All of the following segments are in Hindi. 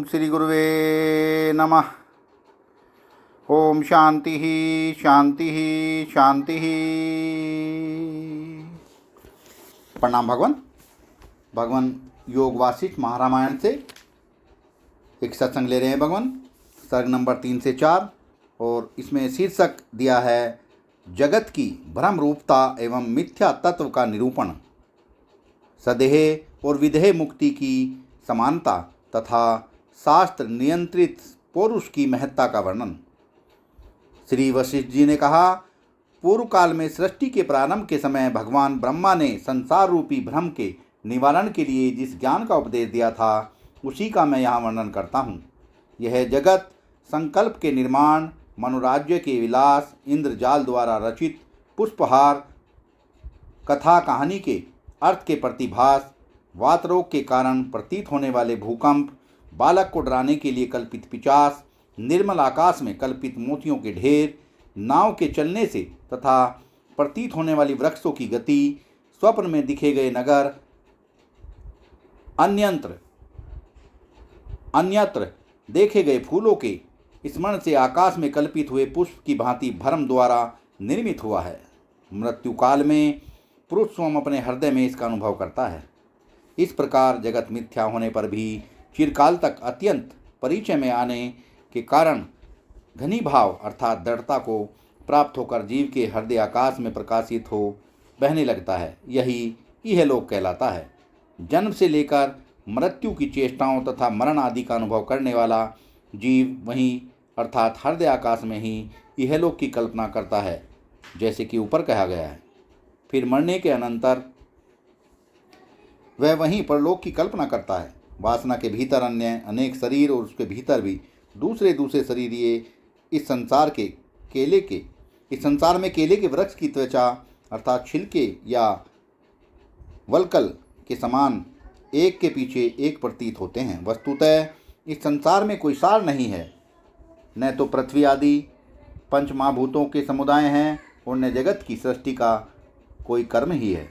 श्री गुरुवे नमः। ओम शांति शांति शांति। प्रणाम भगवान। भगवान योग वासिष्ठ महारामायण से एक सत्संग ले रहे हैं भगवान, सर्ग नंबर 3 से 4, और इसमें शीर्षक दिया है जगत की भ्रम रूपता एवं मिथ्या तत्व का निरूपण, सदेह और विदेह मुक्ति की समानता तथा शास्त्र नियंत्रित पुरुष की महत्ता का वर्णन। श्री वशिष्ठ जी ने कहा, पूर्व काल में सृष्टि के प्रारंभ के समय भगवान ब्रह्मा ने संसार रूपी भ्रम के निवारण के लिए जिस ज्ञान का उपदेश दिया था उसी का मैं यहाँ वर्णन करता हूँ। यह जगत संकल्प के निर्माण, मनोराज्य के विलास, इंद्रजाल द्वारा रचित पुष्पहार, कथा कहानी के अर्थ के प्रतिभास, वातरोग के कारण प्रतीत होने वाले भूकंप, बालक को डराने के लिए कल्पित पिशाच, निर्मल आकाश में कल्पित मोतियों के ढेर, नाव के चलने से तथा प्रतीत होने वाली वृक्षों की गति, स्वप्न में दिखे गए नगर, अन्यत्र देखे गए फूलों के स्मरण से आकाश में कल्पित हुए पुष्प की भांति भ्रम द्वारा निर्मित हुआ है। मृत्यु काल में पुरुष स्वयं अपने हृदय में इसका अनुभव करता है। इस प्रकार जगत मिथ्या होने पर भी चिरकाल तक अत्यंत परिचय में आने के कारण घनीभाव अर्थात दृढ़ता को प्राप्त होकर जीव के हृदय आकाश में प्रकाशित हो बहने लगता है। यही इहलोक कहलाता है। जन्म से लेकर मृत्यु की चेष्टाओं तथा मरण आदि का अनुभव करने वाला जीव वहीं अर्थात हृदय आकाश में ही इहलोक की कल्पना करता है, जैसे कि ऊपर कहा गया है। फिर मरने के अनंतर वह वहीं परलोक की कल्पना करता है। वासना के भीतर अन्य अनेक शरीर और उसके भीतर भी दूसरे शरीर, ये इस संसार में केले के वृक्ष की त्वचा अर्थात छिलके या वलकल के समान एक के पीछे एक प्रतीत होते हैं। वस्तुतः इस संसार में कोई सार नहीं है, न तो पृथ्वी आदि पंच महाभूतों के समुदाय हैं और न जगत की सृष्टि का कोई कर्म ही है।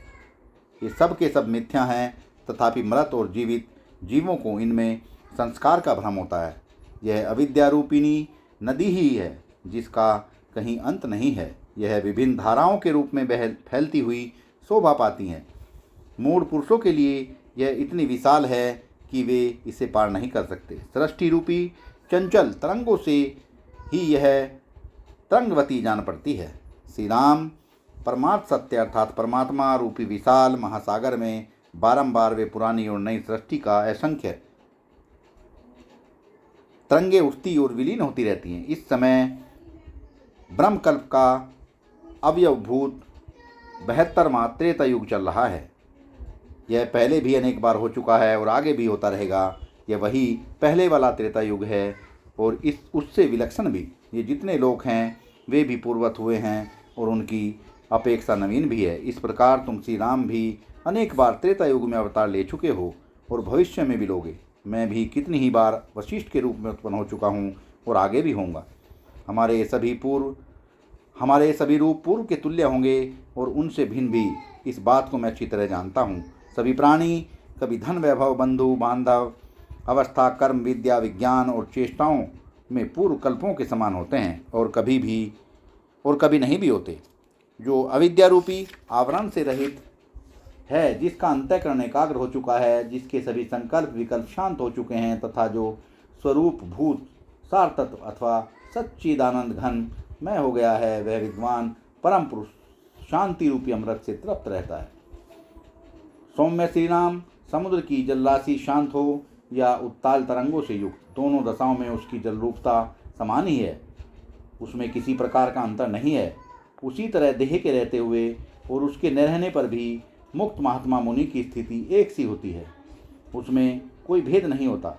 ये सब के सब मिथ्या हैं, तथापि मृत और जीवित जीवों को इनमें संस्कार का भ्रम होता है। यह अविद्या रूपिणी नदी ही है जिसका कहीं अंत नहीं है। यह विभिन्न धाराओं के रूप में फैलती हुई शोभा पाती हैं। मूढ़ पुरुषों के लिए यह इतनी विशाल है कि वे इसे पार नहीं कर सकते। सृष्टि रूपी चंचल तरंगों से ही यह तरंगवती जान पड़ती है। श्री राम परमार्थ सत्य अर्थात परमात्मा रूपी विशाल महासागर में बारंबार वे पुरानी और नई सृष्टि का असंख्य तरंगे उठती और विलीन होती रहती हैं। इस समय ब्रह्मकल्प का अवयवभूत 72वां त्रेता युग चल रहा है। यह पहले भी अनेक बार हो चुका है और आगे भी होता रहेगा। यह वही पहले वाला त्रेता युग है और उससे विलक्षण भी। ये जितने लोग हैं वे भी पूर्वत हुए हैं और उनकी अपेक्षा नवीन भी है। इस प्रकार तुम श्री राम भी अनेक बार त्रेता युग में अवतार ले चुके हो और भविष्य में भी लोगे। मैं भी कितनी ही बार वशिष्ठ के रूप में उत्पन्न हो चुका हूँ और आगे भी होऊंगा। हमारे सभी रूप पूर्व के तुल्य होंगे और उनसे भिन्न भी। इस बात को मैं अच्छी तरह जानता हूँ। सभी प्राणी कभी धन वैभव बंधु बांधव अवस्था कर्म विद्या विज्ञान और चेष्टाओं में पूर्व कल्पों के समान होते हैं और कभी नहीं भी होते। जो अविद्या रूपी आवरण से रहित है, जिसका अंतःकरण एकाग्र हो चुका है, जिसके सभी संकल्प विकल्प शांत हो चुके हैं तथा जो स्वरूप भूत सार तत्व अथवा सच्चिदानंद घन मय हो गया है, वह विद्वान परम पुरुष शांति रूपी अमृत से तृप्त रहता है। सौम्य श्री राम समुद्र की जलराशि शांत हो या उत्ताल तरंगों से युक्त, दोनों दशाओं में उसकी जलरूपता समान ही है। उसमें किसी प्रकार का अंतर नहीं है। उसी तरह देह के रहते हुए और उसके न रहने पर भी मुक्त महात्मा मुनि की स्थिति एक सी होती है। उसमें कोई भेद नहीं होता।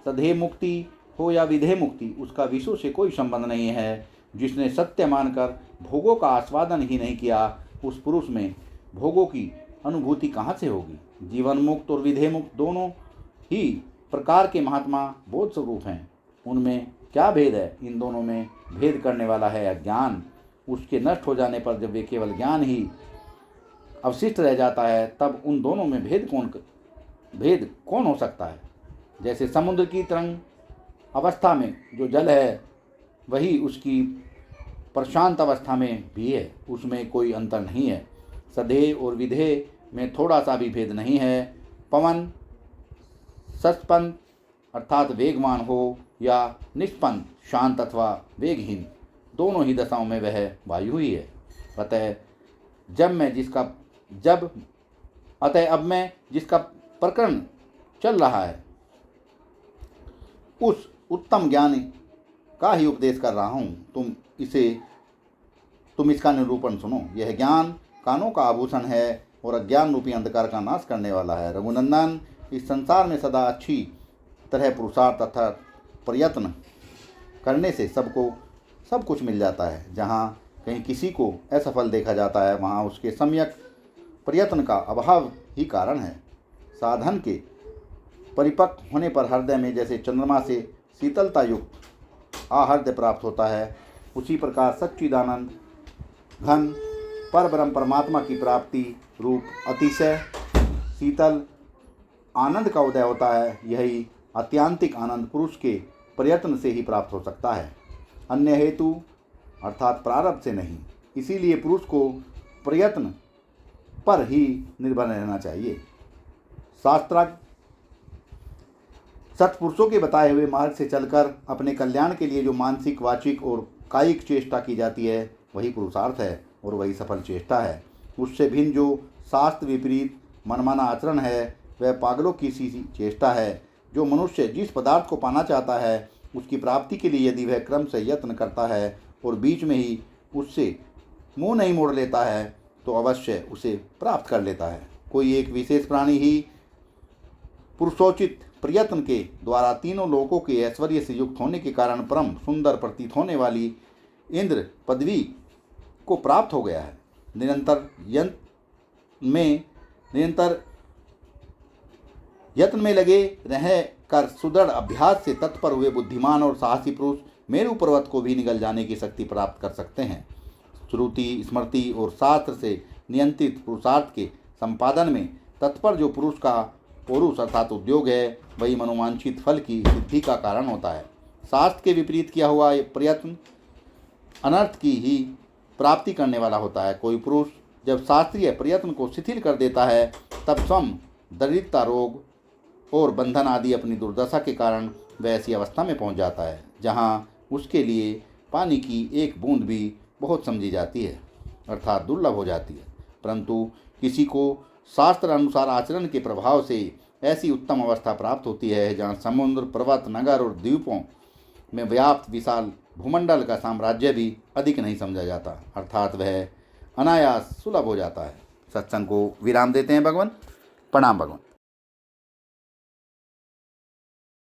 सदेह मुक्ति हो या विदेह मुक्ति, उसका विषयों से कोई संबंध नहीं है। जिसने सत्य मानकर भोगों का आस्वादन ही नहीं किया, उस पुरुष में भोगों की अनुभूति कहाँ से होगी। जीवन मुक्त और विदेह मुक्त दोनों ही प्रकार के महात्मा बोध स्वरूप हैं। उनमें क्या भेद है? इन दोनों में भेद करने वाला है अज्ञान। उसके नष्ट हो जाने पर जब वे केवल ज्ञान ही अवशिष्ट रह जाता है, तब उन दोनों में भेद कौन हो सकता है? जैसे समुद्र की तरंग अवस्था में जो जल है वही उसकी प्रशांत अवस्था में भी है, उसमें कोई अंतर नहीं है। सधेय और विधेय में थोड़ा सा भी भेद नहीं है। पवन सस्पंद अर्थात वेगवान हो या निष्पंद शांत अथवा वेगहीन, दोनों ही दशाओं में वह वायु ही है। अतः अब मैं जिसका प्रकरण चल रहा है उस उत्तम ज्ञान का ही उपदेश कर रहा हूँ। तुम इसका निरूपण सुनो। यह ज्ञान कानों का आभूषण है और अज्ञान रूपी अंधकार का नाश करने वाला है। रघुनंदन, इस संसार में सदा अच्छी तरह पुरुषार्थ तथा प्रयत्न करने से सबको सब कुछ मिल जाता है। जहाँ कहीं किसी को असफल देखा जाता है वहाँ उसके सम्यक प्रयत्न का अभाव ही कारण है। साधन के परिपक्व होने पर हृदय में जैसे चंद्रमा से शीतलता युक्त आहृदय प्राप्त होता है, उसी प्रकार सच्चिदानंद घन परब्रह्म परमात्मा की प्राप्ति रूप अतिशय शीतल आनंद का उदय होता है। यही आत्यांतिक आनंद पुरुष के प्रयत्न से ही प्राप्त हो सकता है, अन्य हेतु अर्थात प्रारब्ध से नहीं। इसीलिए पुरुष को प्रयत्न पर ही निर्भर रहना चाहिए। शास्त्रार्थ सत्पुरुषों के बताए हुए मार्ग से चलकर अपने कल्याण के लिए जो मानसिक, वाचिक और कायिक चेष्टा की जाती है वही पुरुषार्थ है और वही सफल चेष्टा है। उससे भिन्न जो शास्त्र विपरीत मनमाना आचरण है वह पागलों की सी चेष्टा है। जो मनुष्य जिस पदार्थ को पाना चाहता है उसकी प्राप्ति के लिए यदि वह क्रम से यत्न करता है और बीच में ही उससे मुंह नहीं मोड़ लेता है तो अवश्य उसे प्राप्त कर लेता है। कोई एक विशेष प्राणी ही पुरुषोचित प्रयत्न के द्वारा तीनों लोकों के ऐश्वर्य से युक्त होने के कारण परम सुंदर प्रतीत होने वाली इंद्र पदवी को प्राप्त हो गया है। निरंतर यत्न में लगे रह कर सुदृढ़ अभ्यास से तत्पर हुए बुद्धिमान और साहसी पुरुष मेरु पर्वत को भी निगल जाने की शक्ति प्राप्त कर सकते हैं। श्रुति, स्मृति और शास्त्र से नियंत्रित पुरुषार्थ के संपादन में तत्पर जो पुरुष का पौरुष अर्थात उद्योग है वही मनोवांछित फल की सिद्धि का कारण होता है। शास्त्र के विपरीत किया हुआ प्रयत्न अनर्थ की ही प्राप्ति करने वाला होता है। कोई पुरुष जब शास्त्रीय प्रयत्न को शिथिल कर देता है तब स्वयं दरिद्रता, रोग और बंधन आदि अपनी दुर्दशा के कारण वह ऐसी अवस्था में पहुंच जाता है जहां उसके लिए पानी की एक बूंद भी बहुत समझी जाती है अर्थात दुर्लभ हो जाती है। परंतु किसी को शास्त्र अनुसार आचरण के प्रभाव से ऐसी उत्तम अवस्था प्राप्त होती है जहाँ समुद्र, पर्वत, नगर और द्वीपों में व्याप्त विशाल भूमंडल का साम्राज्य भी अधिक नहीं समझा जाता अर्थात वह अनायास सुलभ हो जाता है। सत्संग को विराम देते हैं भगवान। प्रणाम भगवान।